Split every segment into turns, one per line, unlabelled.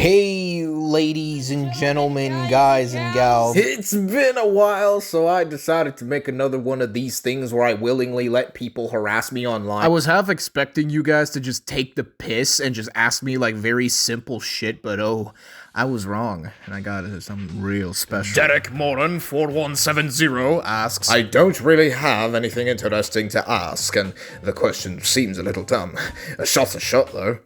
Hey, ladies and gentlemen, guys and gals. It's been a while, so I decided to make another one of these things where I willingly let people harass me online.
I was half expecting you guys to just take the piss and just ask me like very simple shit, but oh, I was wrong, and I got something real special.
Derek Moran 4170 asks, I don't really have anything interesting to ask, and the question seems a little dumb. A shot's a shot, though.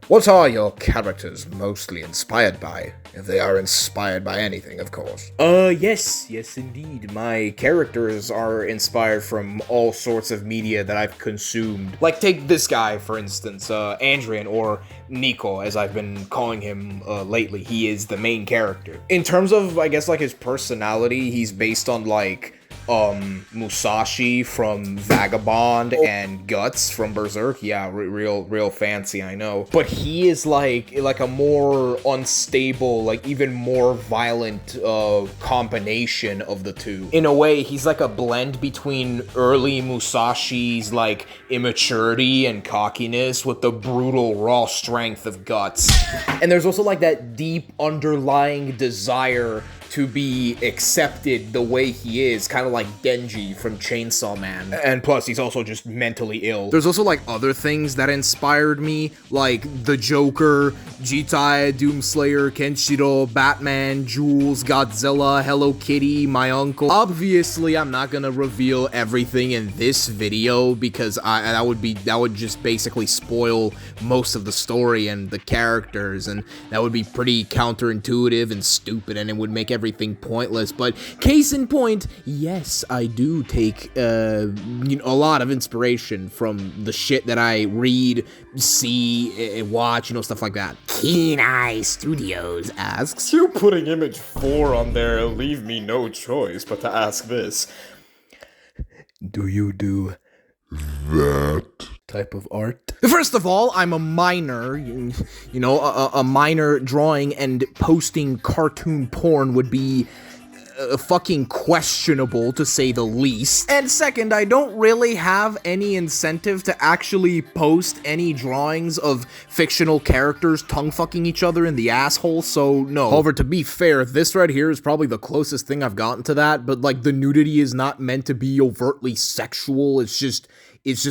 What are your characters mostly inspired by? If they are inspired by anything, of course. Yes indeed. My characters are inspired from all sorts of media that I've consumed. Like, take this guy, for instance, Andrian, or Nico, as I've been calling him lately. He is the main character. In terms of, I guess, like, his personality, he's based on, like, Musashi from Vagabond and Guts from Berserk. Yeah, real fancy, I know. But he is like a more unstable, like even more violent combination of the two. In a way, he's like a blend between early Musashi's like immaturity and cockiness with the brutal raw strength of Guts. And there's also like that deep underlying desire to be accepted the way he is, kind of like Denji from Chainsaw Man. And plus, he's also just mentally ill.
There's also like other things that inspired me, like the Joker, Jitai, Doomslayer, Kenshiro, Batman, Jules, Godzilla, Hello Kitty, my uncle. Obviously, I'm not gonna reveal everything in this video because that would just basically spoil most of the story and the characters, and that would be pretty counterintuitive and stupid, and it would make everything pointless. But case in point, yes, I do take a lot of inspiration from the shit that I read, see, watch, stuff like that.
Keen Eye Studios asks,
You putting image 4 on there leave me no choice but to ask this. Do you do that type of art?
First of all, I'm a minor, a minor drawing and posting cartoon porn would be fucking questionable, to say the least. And second, I don't really have any incentive to actually post any drawings of fictional characters tongue-fucking each other in the asshole, so no. However, to be fair, this right here is probably the closest thing I've gotten to that, but like the nudity is not meant to be overtly sexual, it's just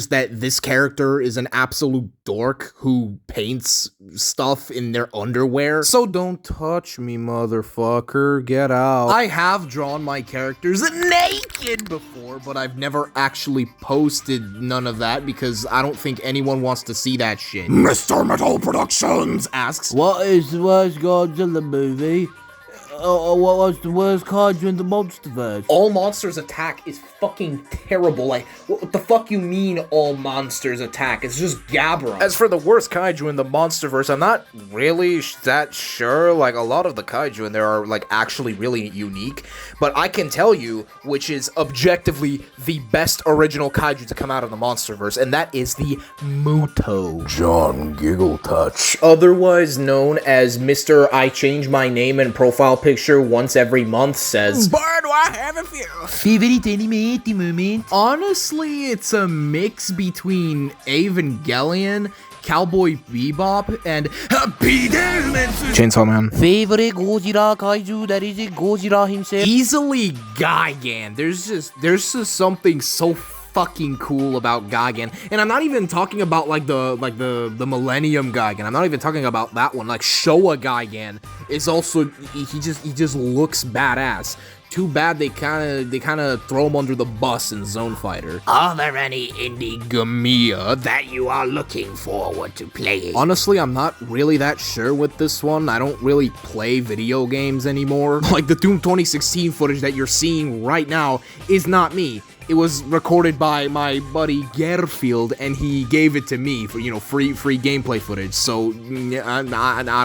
that this character is an absolute dork who paints stuff in their underwear. So don't touch me, motherfucker. Get out. I have drawn my characters naked before, but I've never actually posted none of that because I don't think anyone wants to see that shit.
Mr. Metal Productions asks,
What is the worst Godzilla movie? What was the worst kaiju in the Monsterverse?
All Monsters Attack is fucking terrible. Like, what the fuck you mean all monsters attack? It's just Gabra. As for the worst kaiju in the Monsterverse, I'm not really that sure. Like, a lot of the kaiju in there are, like, actually really unique. But I can tell you, which is objectively the best original kaiju to come out of the Monsterverse, and that is the Muto.
John Giggletouch,
Otherwise known as Mr. I Change My Name and Profile Picture once every month, says,
But I have a few.
Favorite animated moment?
Honestly, it's a mix between Evangelion, Cowboy Bebop, and Chainsaw Man.
Favorite Godzilla kaiju that is Godzilla himself?
Easily Gigan. There's just something so fucking cool about Gigan, and I'm not even talking about like the Millennium Gigan. I'm not even talking about that one. Like Showa Gigan is also he just looks badass. Too bad they kind of throw him under the bus in Zone Fighter.
Are there any indie Gamiya that you are looking forward to playing?
Honestly, I'm not really that sure with this one. I don't really play video games anymore. Like the Doom 2016 footage that you're seeing right now is not me. It was recorded by my buddy Garfield, and he gave it to me for, free gameplay footage, so I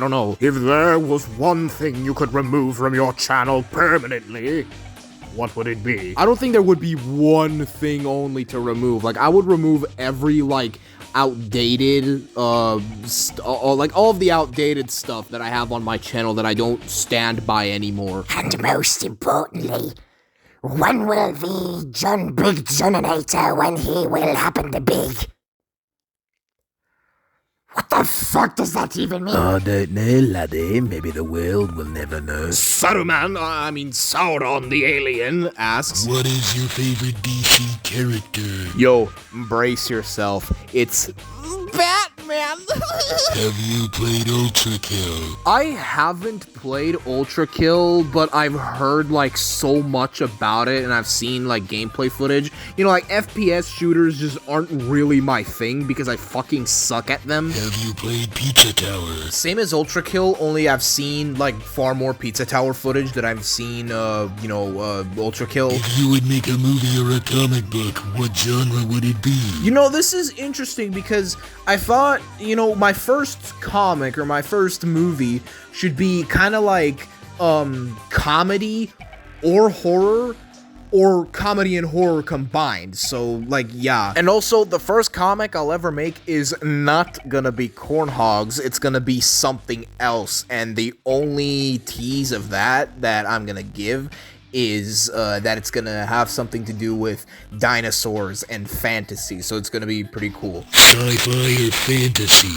don't know.
If there was one thing you could remove from your channel permanently, what would it be?
I don't think there would be one thing only to remove. Like, I would remove every, like, outdated, like, all of the outdated stuff that I have on my channel that I don't stand by anymore.
And most importantly, when will the John Big Johninator when he will happen to big? What the fuck does that even mean?
I don't know, laddie. Maybe the world will never know.
Saruman, Sauron the alien, asks,
What is your favorite DC character?
yo, brace yourself. It's Batman.
Have you played Ultra Kill?
I haven't played Ultra Kill, but I've heard like so much about it and I've seen like gameplay footage. You know, like FPS shooters just aren't really my thing because I fucking suck at them.
Have you played Pizza Tower?
Same as Ultra Kill, only I've seen like far more Pizza Tower footage than I've seen, Ultra Kill.
If you would make a movie or a comic book, what genre would it be?
You know, this is interesting because I thought, my first comic or my first movie should be kind of like, comedy or horror, or comedy and horror combined, so, like, yeah. And also, the first comic I'll ever make is not gonna be Cornhogs, it's gonna be something else, and the only tease of that I'm gonna give is that it's gonna have something to do with dinosaurs and fantasy, so it's gonna be pretty cool.
Sci-fi or fantasy?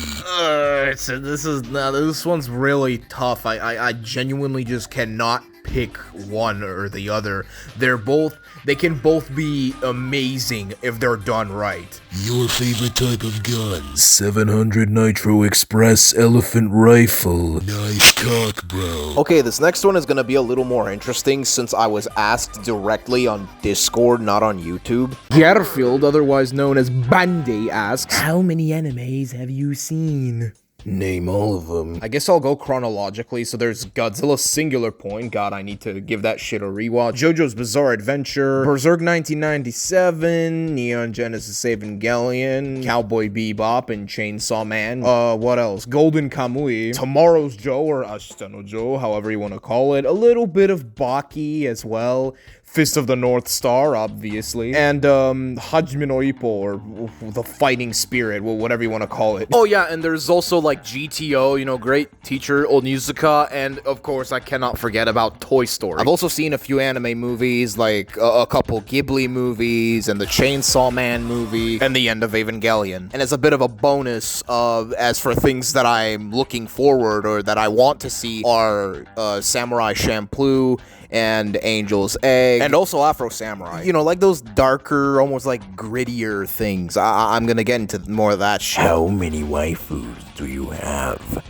This one's really tough. I genuinely just cannot pick one or the other. They can both be amazing if they're done right.
Your favorite type of gun?
700 Nitro Express Elephant Rifle.
Nice cock, bro.
Okay, this next one is gonna be a little more interesting since I was asked directly on Discord, not on YouTube. Garfield, otherwise known as Bandy, asks, how many animes have you seen?
Name all of them.
I guess I'll go chronologically. So there's Godzilla Singular Point. God, I need to give that shit a rewatch. JoJo's Bizarre Adventure. Berserk 1997. Neon Genesis Evangelion. Cowboy Bebop and Chainsaw Man. What else? Golden Kamui. Tomorrow's Joe or Ashita no Joe, however you want to call it. A little bit of Baki as well. Fist of the North Star, obviously. And, Hajime no Ippo, or the Fighting Spirit, whatever you want to call it. Oh, yeah, and there's also, like, GTO, great teacher, Onizuka, and, of course, I cannot forget about Toy Story. I've also seen a few anime movies, like, a couple Ghibli movies, and the Chainsaw Man movie, and the end of Evangelion. And as a bit of a bonus, as for things that I'm looking forward, or that I want to see, are, Samurai Champloo, and Angel's Egg, and also Afro Samurai. Like those darker, almost like grittier things. I'm gonna get into more of that shit.
How many waifus do you have?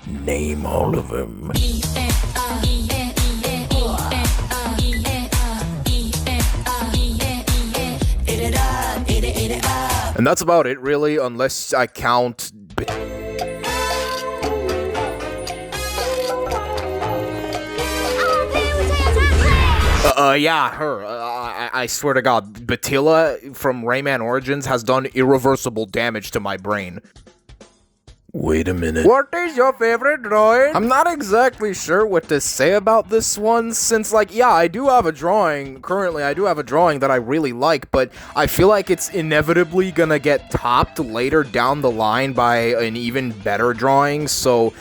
Name all of them.
And that's about it, really, unless I count... her. I swear to God, Batilla from Rayman Origins has done irreversible damage to my brain.
Wait a minute.
What is your favorite drawing? I'm not exactly sure what to say about this one, since, I do have a drawing. Currently, I do have a drawing that I really like, but I feel like it's inevitably gonna get topped later down the line by an even better drawing, so...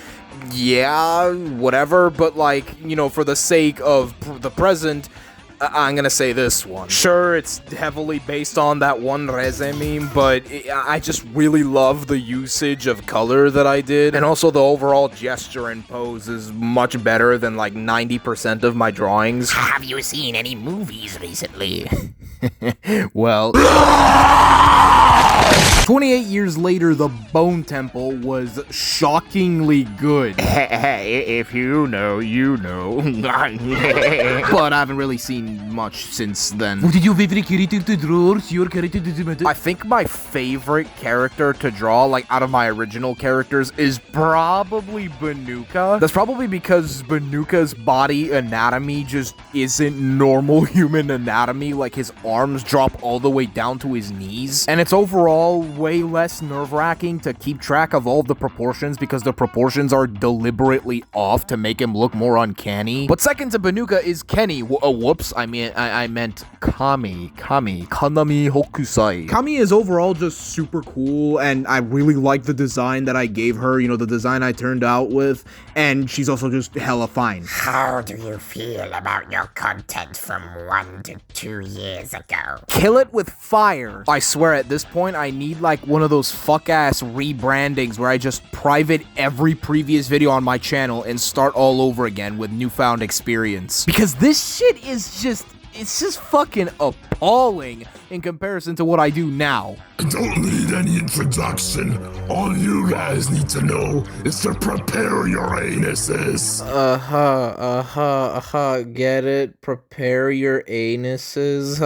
yeah, whatever, but for the sake of the present, I'm gonna say this one. Sure, it's heavily based on that one Reze meme, but I just really love the usage of color that I did, and also the overall gesture and pose is much better than 90% of my drawings.
Have you seen any movies recently?
Well... 28 years later, the Bone Temple was shockingly good.
Hey, if you know, you know.
But I haven't really seen much since then.
What did your favorite character to draw? Your character to
I think my favorite character to draw, out of my original characters, is probably Banuka. That's probably because Banuka's body anatomy just isn't normal human anatomy. His arms drop all the way down to his knees. And it's overall way less nerve-wracking to keep track of all the proportions because the proportions are deliberately off to make him look more uncanny. But second to Banuka is Kenny. Whoops, I meant Kami. Kanami Hokusai. Kami is overall just super cool, and I really like the design that I gave her, the design I turned out with, and she's also just hella fine.
How do you feel about your content from 1 to 2 years ago?
Kill it with fire. I swear at this point I need like one of those fuck-ass rebrandings where I just private every previous video on my channel and start all over again with newfound experience. Because this shit is just... it's just fucking appalling in comparison to what I do now.
I don't need any introduction. All you guys need to know is to prepare your anuses.
Get it? Prepare your anuses,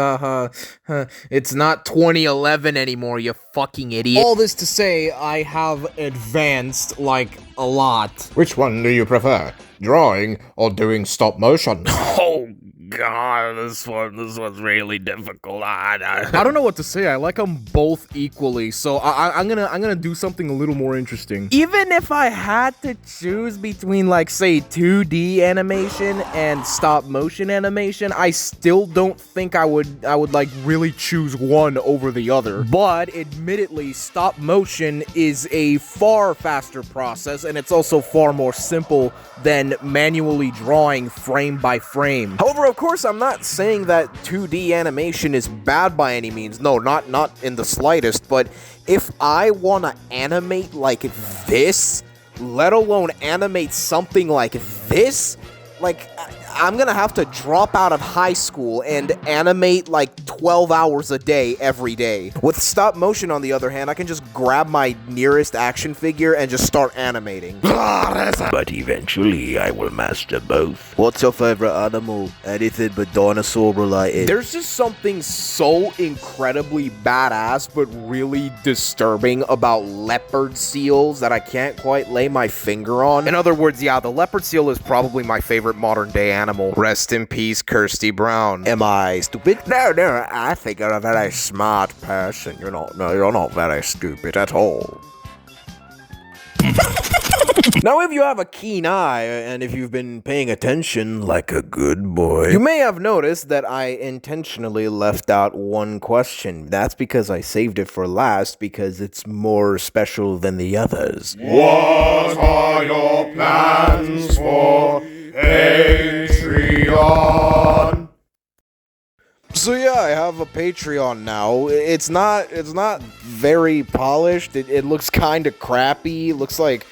It's not 2011 anymore, you fucking idiot. All this to say, I have advanced, like, a lot.
Which one do you prefer? Drawing or doing stop motion?
Oh God, this one's really difficult.
I don't know what to say. I like them both equally, so I'm gonna do something a little more interesting. Even if I had to choose between, like, say 2D animation and stop motion animation, I still don't think I would like really choose one over the other. But admittedly, stop motion is a far faster process, and it's also far more simple than manually drawing frame by frame. However, of course, I'm not saying that 2D animation is bad by any means. No, not in the slightest. But if I want to animate like this, let alone animate something like this, like, I'm gonna have to drop out of high school and animate like 12 hours a day every day. With stop motion, on the other hand, I can just grab my nearest action figure and just start animating.
But eventually, I will master both.
What's your favorite animal? Anything but dinosaur related?
There's just something so incredibly badass but really disturbing about leopard seals that I can't quite lay my finger on. In other words, yeah, the leopard seal is probably my favorite modern day animal. Rest in peace, Kirsty Brown.
Am I stupid?
No, I think you're a very smart person. You're not very stupid at all.
Now, if you have a keen eye, and if you've been paying attention like a good boy, you may have noticed that I intentionally left out one question. That's because I saved it for last, because it's more special than the others.
What are your plans for Patreon?
So yeah, I have a Patreon now. It's not very polished. It looks kind of crappy. Looks like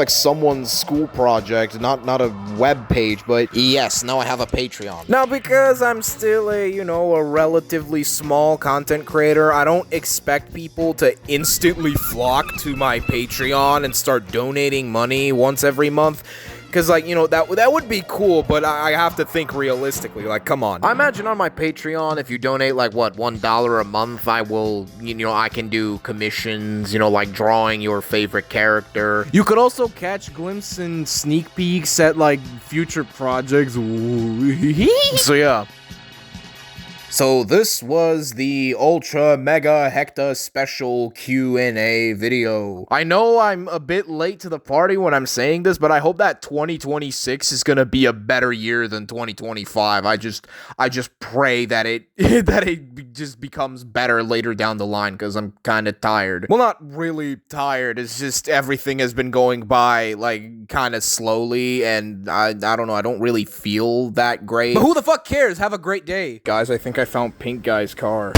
someone's school project, not a web page. But yes, now I have a Patreon. Now, because I'm still a relatively small content creator, I don't expect people to instantly flock to my Patreon and start donating money once every month. Because, like, that would be cool, but I have to think realistically. Like, come on. I imagine on my Patreon, if you donate, like, what, $1 a month, I will, I can do commissions, like drawing your favorite character. You could also catch glimpses and sneak peeks at, like, future projects. So, yeah. So this was the Ultra Mega Hecta Special Q&A video. I know I'm a bit late to the party when I'm saying this, but I hope that 2026 is gonna be a better year than 2025. I just pray that it just becomes better later down the line, because I'm kind of tired. Well, not really tired. It's just everything has been going by like kind of slowly, and I don't know. I don't really feel that great. But who the fuck cares? Have a great day, guys. I think I found Pink Guy's car.